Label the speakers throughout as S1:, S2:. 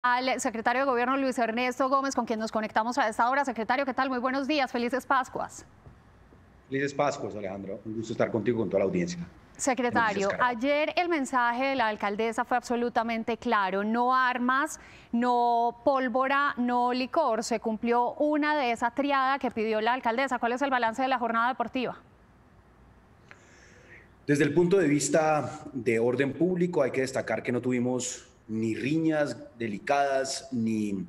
S1: al secretario de Gobierno Luis Ernesto Gómez, con quien nos conectamos a esta hora. Secretario, ¿qué tal? Muy buenos días, felices Pascuas.
S2: Felices Pascuas, Alejandro. Un gusto estar contigo con toda la audiencia de Noticias
S1: Secretario,
S2: Caracol.
S1: ayer el mensaje de la alcaldesa fue absolutamente claro: no armas, no pólvora, no licor. Se cumplió una de esa triada que pidió la alcaldesa. ¿Cuál es el balance de la jornada deportiva?
S2: Desde el punto de vista de orden público, hay que destacar que no tuvimos ni riñas delicadas, ni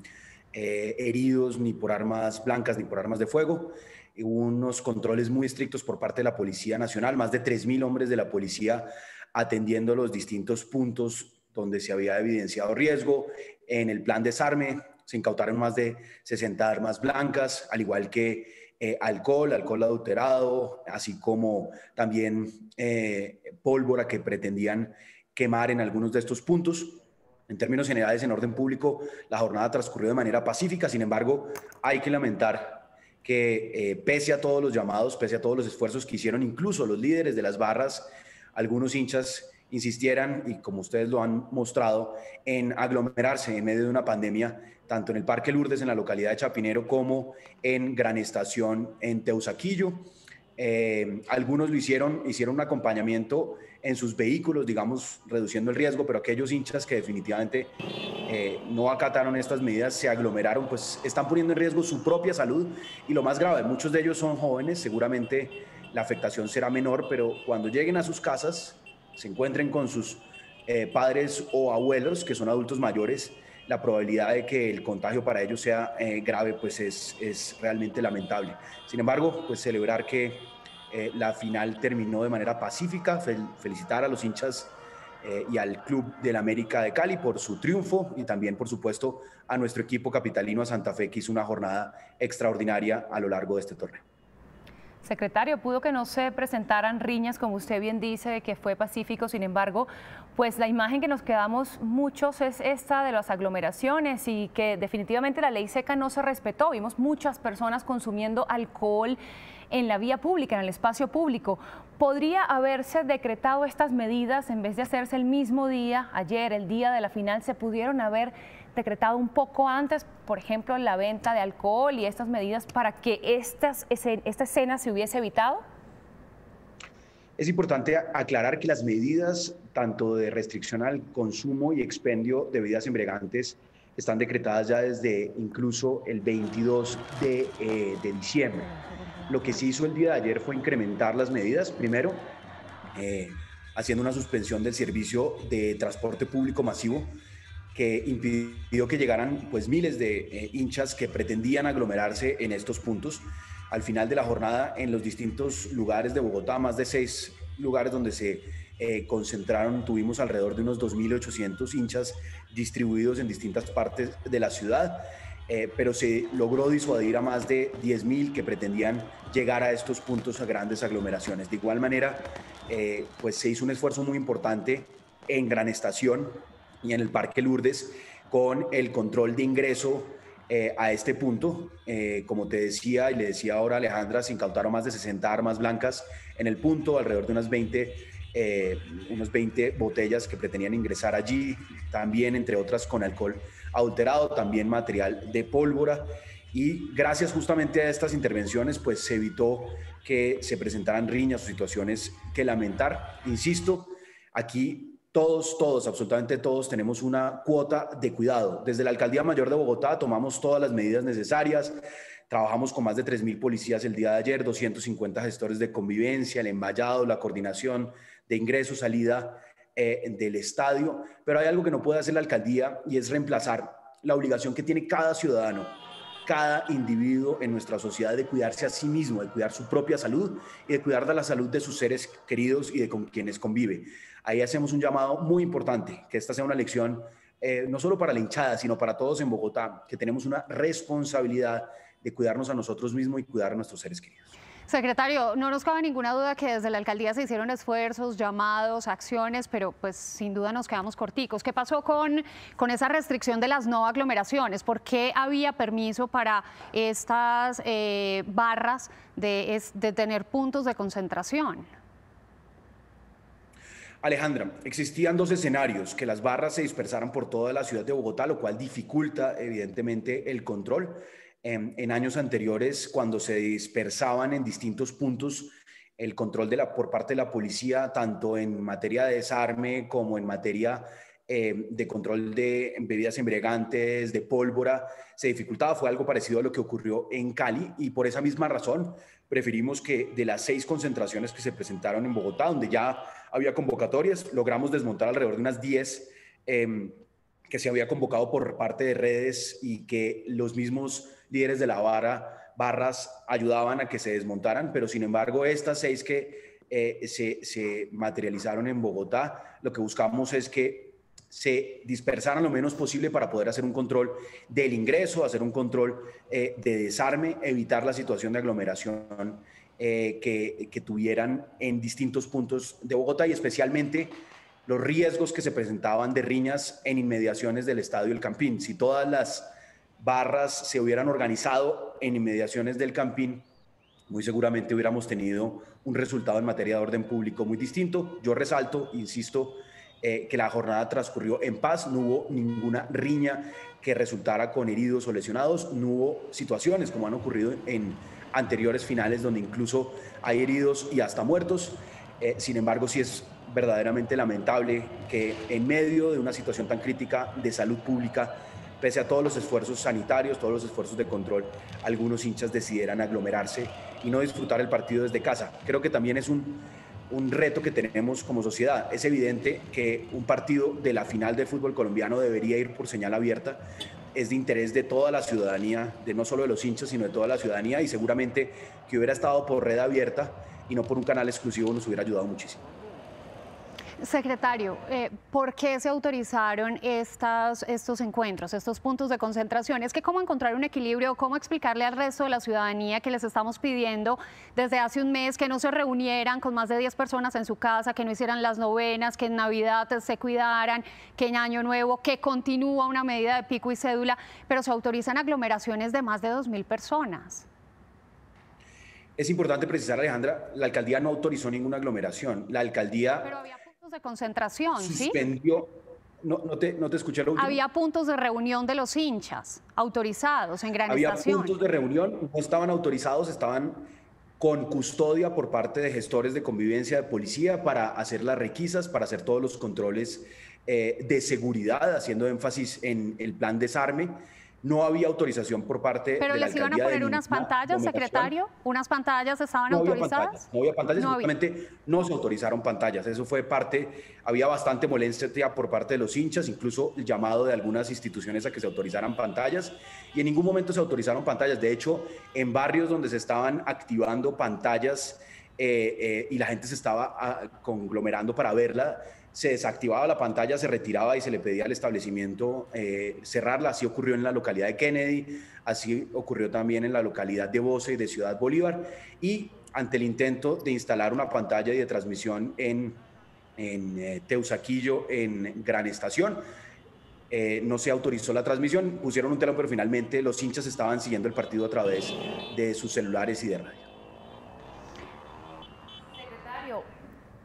S2: heridos, ni por armas blancas, ni por armas de fuego. Hubo unos controles muy estrictos por parte de la Policía Nacional, más de 3.000 hombres de la policía atendiendo los distintos puntos donde se había evidenciado riesgo. En el plan desarme se incautaron más de 60 armas blancas, al igual que alcohol adulterado, así como también pólvora que pretendían quemar en algunos de estos puntos. En términos generales, en orden público, la jornada transcurrió de manera pacífica. Sin embargo, hay que lamentar que pese a todos los llamados, pese a todos los esfuerzos que hicieron incluso los líderes de las barras, algunos hinchas insistieran, y como ustedes lo han mostrado, en aglomerarse en medio de una pandemia, tanto en el Parque Lourdes, en la localidad de Chapinero, como en Gran Estación, en Teusaquillo. Algunos lo hicieron un acompañamiento en sus vehículos, digamos, reduciendo el riesgo, pero aquellos hinchas que definitivamente no acataron estas medidas, se aglomeraron, pues están poniendo en riesgo su propia salud. Y lo más grave, muchos de ellos son jóvenes, seguramente la afectación será menor, pero cuando lleguen a sus casas, se encuentren con sus padres o abuelos, que son adultos mayores, la probabilidad de que el contagio para ellos sea grave, pues es realmente lamentable. Sin embargo, pues celebrar que la final terminó de manera pacífica, felicitar a los hinchas y al Club del América de Cali por su triunfo, y también, por supuesto, a nuestro equipo capitalino, a Santa Fe, que hizo una jornada extraordinaria a lo largo de este torneo.
S3: Secretario, pudo que no se presentaran riñas, como usted bien dice, que fue pacífico. Sin embargo, pues la imagen que nos quedamos muchos es esta de las aglomeraciones, y que definitivamente la ley seca no se respetó. Vimos muchas personas consumiendo alcohol en la vía pública, en el espacio público. ¿Podría haberse decretado estas medidas en vez de hacerse el mismo día, ayer, el día de la final? ¿Se pudieron haber decretado un poco antes, por ejemplo, la venta de alcohol y estas medidas, para que esta escena se hubiese evitado?
S2: Es importante aclarar que las medidas tanto de restricción al consumo y expendio de bebidas embriagantes están decretadas ya desde incluso el 22 de diciembre. Lo que se hizo el día de ayer fue incrementar las medidas, primero haciendo una suspensión del servicio de transporte público masivo, que impidió que llegaran pues miles de hinchas que pretendían aglomerarse en estos puntos. Al final de la jornada, en los distintos lugares de Bogotá, más de 6 lugares donde se concentraron, tuvimos alrededor de unos 2.800 hinchas distribuidos en distintas partes de la ciudad, pero se logró disuadir a más de 10.000 que pretendían llegar a estos puntos a grandes aglomeraciones. De igual manera, pues se hizo un esfuerzo muy importante en Gran Estación y en el Parque Lourdes con el control de ingreso a este punto. Como te decía y le decía ahora a Alejandra, se incautaron más de 60 armas blancas en el punto, alrededor de unas 20 botellas que pretendían ingresar allí, también entre otras con alcohol adulterado, también material de pólvora. Y gracias justamente a estas intervenciones, pues se evitó que se presentaran riñas o situaciones que lamentar. Insisto, aquí todos, absolutamente todos tenemos una cuota de cuidado. Desde la Alcaldía Mayor de Bogotá tomamos todas las medidas necesarias. Trabajamos con más de 3.000 policías el día de ayer, 250 gestores de convivencia, el envallado, la coordinación de ingreso, salida del estadio. Pero hay algo que no puede hacer la alcaldía, y es reemplazar la obligación que tiene cada ciudadano, cada individuo en nuestra sociedad, de cuidarse a sí mismo, de cuidar su propia salud y de cuidar de la salud de sus seres queridos y de con quienes convive. Ahí hacemos un llamado muy importante, que esta sea una lección no solo para la hinchada, sino para todos en Bogotá, que tenemos una responsabilidad de cuidarnos a nosotros mismos y cuidar a nuestros seres queridos.
S1: Secretario, no nos cabe ninguna duda que desde la alcaldía se hicieron esfuerzos, llamados, acciones, pero pues sin duda nos quedamos corticos. ¿Qué pasó con esa restricción de las no aglomeraciones? ¿Por qué había permiso para estas barras de tener puntos de concentración?
S2: Alejandra, existían dos escenarios: que las barras se dispersaran por toda la ciudad de Bogotá, lo cual dificulta evidentemente el control. En años anteriores, cuando se dispersaban en distintos puntos, el control por parte de la policía, tanto en materia de desarme como en materia de control de bebidas embriagantes, de pólvora, se dificultaba. Fue algo parecido a lo que ocurrió en Cali, y por esa misma razón preferimos que de las 6 concentraciones que se presentaron en Bogotá, donde ya había convocatorias, logramos desmontar alrededor de unas 10 que se había convocado por parte de redes, y que los mismos líderes de la barras ayudaban a que se desmontaran. Pero sin embargo, estas 6 que se materializaron en Bogotá, lo que buscamos es que se dispersaran lo menos posible para poder hacer un control del ingreso, hacer un control de desarme, evitar la situación de aglomeración que tuvieran en distintos puntos de Bogotá, y especialmente los riesgos que se presentaban de riñas en inmediaciones del Estadio El Campín. Si todas las barras se hubieran organizado en inmediaciones del Campín, muy seguramente hubiéramos tenido un resultado en materia de orden público muy distinto. Yo resalto, insisto, que la jornada transcurrió en paz, no hubo ninguna riña que resultara con heridos o lesionados, no hubo situaciones como han ocurrido en anteriores finales donde incluso hay heridos y hasta muertos. Sin embargo, sí es verdaderamente lamentable que en medio de una situación tan crítica de salud pública, pese a todos los esfuerzos sanitarios, todos los esfuerzos de control, algunos hinchas decidieran aglomerarse y no disfrutar el partido desde casa. Creo que también es un reto que tenemos como sociedad. Es evidente que un partido de la final del fútbol colombiano debería ir por señal abierta. Es de interés de toda la ciudadanía, de no solo de los hinchas, sino de toda la ciudadanía, y seguramente que hubiera estado por red abierta y no por un canal exclusivo nos hubiera ayudado muchísimo.
S1: Secretario, ¿por qué se autorizaron estos encuentros, estos puntos de concentración? Es que cómo encontrar un equilibrio, cómo explicarle al resto de la ciudadanía que les estamos pidiendo desde hace un mes que no se reunieran con más de 10 personas en su casa, que no hicieran las novenas, que en Navidad se cuidaran, que en Año Nuevo, que continúa una medida de pico y cédula, pero se autorizan aglomeraciones de más de 2.000 personas?
S2: Es importante precisar, Alejandra, la alcaldía no autorizó ninguna aglomeración. La alcaldía...
S1: Pero había puntos de concentración,
S2: suspendió, ¿sí? No te escuché lo último.
S1: Había puntos de reunión de los hinchas autorizados en Gran Estación.
S2: Había puntos de reunión, no estaban autorizados, estaban con custodia por parte de gestores de convivencia de policía para hacer las requisas, para hacer todos los controles de seguridad, haciendo énfasis en el plan desarme. No había autorización por parte de la alcaldía.
S1: ¿Pero les iban a poner unas pantallas, secretario? ¿Unas pantallas estaban autorizadas?
S2: No había pantallas, justamente no se autorizaron pantallas. Eso fue parte, había bastante molestia por parte de los hinchas, incluso el llamado de algunas instituciones a que se autorizaran pantallas, y en ningún momento se autorizaron pantallas. De hecho, en barrios donde se estaban activando pantallas y la gente se estaba conglomerando para verla, se desactivaba la pantalla, se retiraba y se le pedía al establecimiento cerrarla. Así ocurrió en la localidad de Kennedy, así ocurrió también en la localidad de Bosa y de Ciudad Bolívar, y ante el intento de instalar una pantalla de transmisión en Teusaquillo, en Gran Estación, no se autorizó la transmisión, pusieron un telón, pero finalmente los hinchas estaban siguiendo el partido a través de sus celulares y de radio.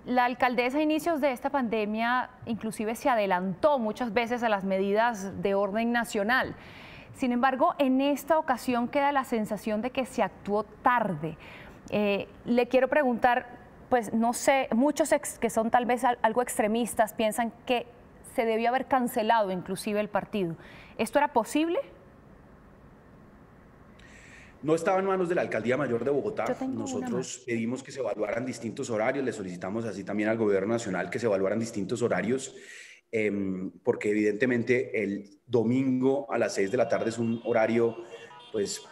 S3: La alcaldesa a inicios de esta pandemia inclusive se adelantó muchas veces a las medidas de orden nacional. Sin embargo, en esta ocasión queda la sensación de que se actuó tarde. Le quiero preguntar, pues no sé, muchos que son tal vez algo extremistas piensan que se debió haber cancelado inclusive el partido. ¿Esto era posible?
S2: No estaba en manos de la Alcaldía Mayor de Bogotá. Nosotros pedimos que se evaluaran distintos horarios, le solicitamos así también al Gobierno Nacional que se evaluaran distintos horarios, porque evidentemente el domingo a las 6 de la tarde es un horario pues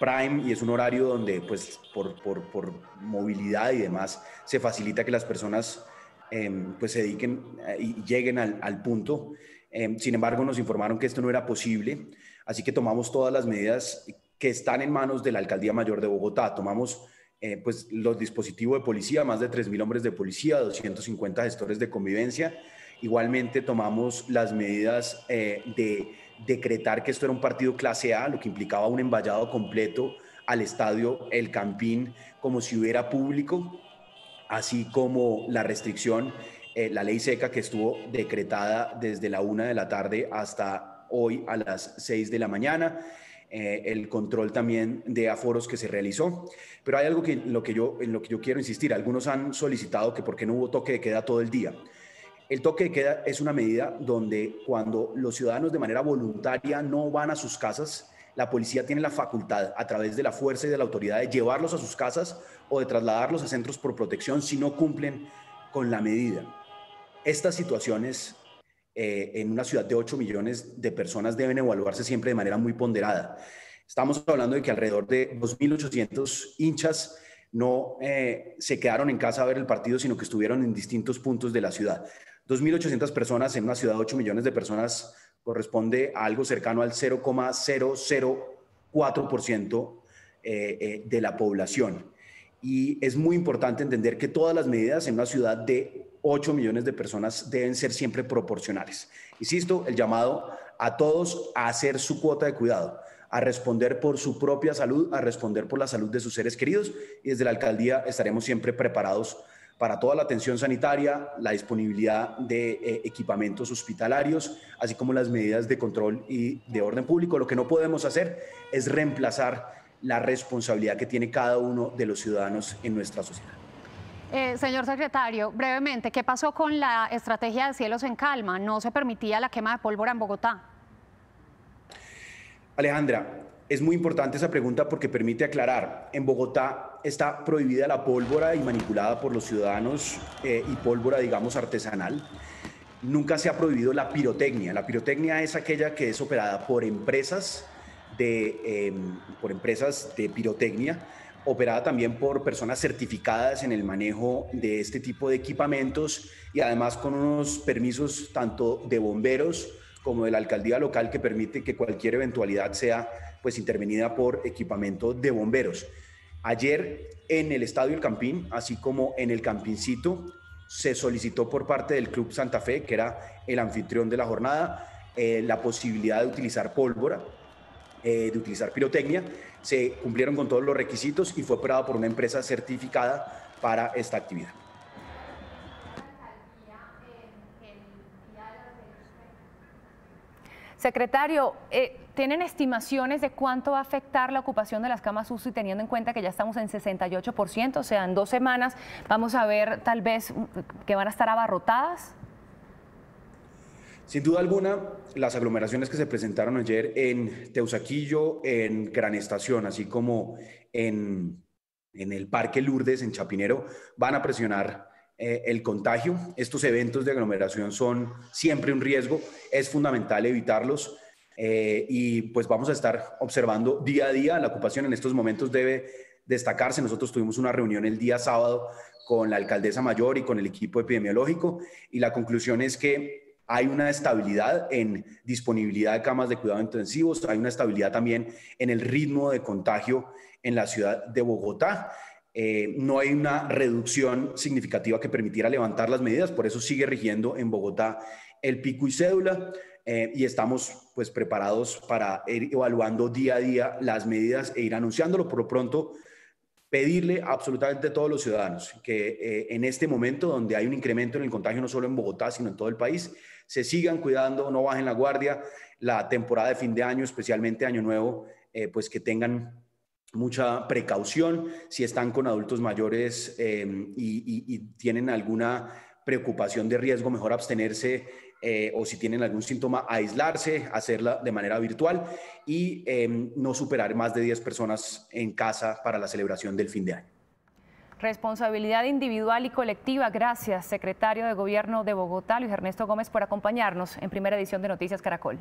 S2: prime, y es un horario donde pues por movilidad y demás se facilita que las personas pues se dediquen y lleguen al punto. Sin embargo, nos informaron que esto no era posible, así que tomamos todas las medidas que están en manos de la Alcaldía Mayor de Bogotá. Tomamos pues los dispositivos de policía, más de 3.000 hombres de policía, 250 gestores de convivencia. Igualmente tomamos las medidas de decretar que esto era un partido clase A, lo que implicaba un envallado completo al estadio El Campín, como si hubiera público. así como la restricción, la ley seca que estuvo decretada desde la 1 de la tarde hasta hoy a las 6 de la mañana, el control también de aforos que se realizó. Pero hay algo en lo que yo quiero insistir. Algunos han solicitado que por qué no hubo toque de queda todo el día. El toque de queda es una medida donde cuando los ciudadanos de manera voluntaria no van a sus casas, la policía tiene la facultad, a través de la fuerza y de la autoridad, de llevarlos a sus casas o de trasladarlos a centros por protección si no cumplen con la medida. Estas situaciones en una ciudad de 8 millones de personas deben evaluarse siempre de manera muy ponderada. Estamos hablando de que alrededor de 2.800 hinchas no se quedaron en casa a ver el partido, sino que estuvieron en distintos puntos de la ciudad. 2.800 personas en una ciudad de 8 millones de personas corresponde a algo cercano al 0,004% de la población. Y es muy importante entender que todas las medidas en una ciudad de 8 millones de personas deben ser siempre proporcionales. Insisto, el llamado a todos a hacer su cuota de cuidado, a responder por su propia salud, a responder por la salud de sus seres queridos, y desde la alcaldía estaremos siempre preparados para toda la atención sanitaria, la disponibilidad de equipamientos hospitalarios, así como las medidas de control y de orden público. Lo que no podemos hacer es reemplazar la responsabilidad que tiene cada uno de los ciudadanos en nuestra sociedad.
S1: Señor secretario, brevemente, ¿qué pasó con la estrategia de cielos en calma? ¿No se permitía la quema de pólvora en Bogotá?
S2: Alejandra, es muy importante esa pregunta porque permite aclarar. En Bogotá está prohibida la pólvora y manipulada por los ciudadanos y pólvora, digamos, artesanal. Nunca se ha prohibido la pirotecnia. La pirotecnia es aquella que es operada por empresas de pirotecnia, operada también por personas certificadas en el manejo de este tipo de equipamientos y además con unos permisos tanto de bomberos como de la alcaldía local que permite que cualquier eventualidad sea pues intervenida por equipamiento de bomberos. Ayer en el Estadio El Campín, así como en el Campincito, se solicitó por parte del Club Santa Fe, que era el anfitrión de la jornada, la posibilidad de utilizar pólvora, de utilizar pirotecnia. Se cumplieron con todos los requisitos y fue operado por una empresa certificada para esta actividad.
S3: Secretario, ¿tienen estimaciones de cuánto va a afectar la ocupación de las camas UCI teniendo en cuenta que ya estamos en 68%? O sea, en 2 semanas vamos a ver tal vez que van a estar abarrotadas.
S2: Sin duda alguna, las aglomeraciones que se presentaron ayer en Teusaquillo, en Gran Estación, así como en el Parque Lourdes, en Chapinero, van a presionar el contagio. Estos eventos de aglomeración son siempre un riesgo, es fundamental evitarlos y pues vamos a estar observando día a día. La ocupación en estos momentos debe destacarse. Nosotros tuvimos una reunión el día sábado con la alcaldesa mayor y con el equipo epidemiológico y la conclusión es que hay una estabilidad en disponibilidad de camas de cuidado intensivos, hay una estabilidad también en el ritmo de contagio en la ciudad de Bogotá. No hay una reducción significativa que permitiera levantar las medidas, por eso sigue rigiendo en Bogotá el pico y cédula y estamos pues preparados para ir evaluando día a día las medidas e ir anunciándolo. Por lo pronto, pedirle absolutamente a todos los ciudadanos que en este momento donde hay un incremento en el contagio no solo en Bogotá sino en todo el país, se sigan cuidando, no bajen la guardia. La temporada de fin de año, especialmente Año Nuevo, pues que tengan mucha precaución. Si están con adultos mayores y tienen alguna preocupación de riesgo, mejor abstenerse o si tienen algún síntoma, aislarse, hacerla de manera virtual y no superar más de 10 personas en casa para la celebración del fin de año.
S3: Responsabilidad individual y colectiva. Gracias, secretario de Gobierno de Bogotá, Luis Ernesto Gómez, por acompañarnos en primera edición de Noticias Caracol.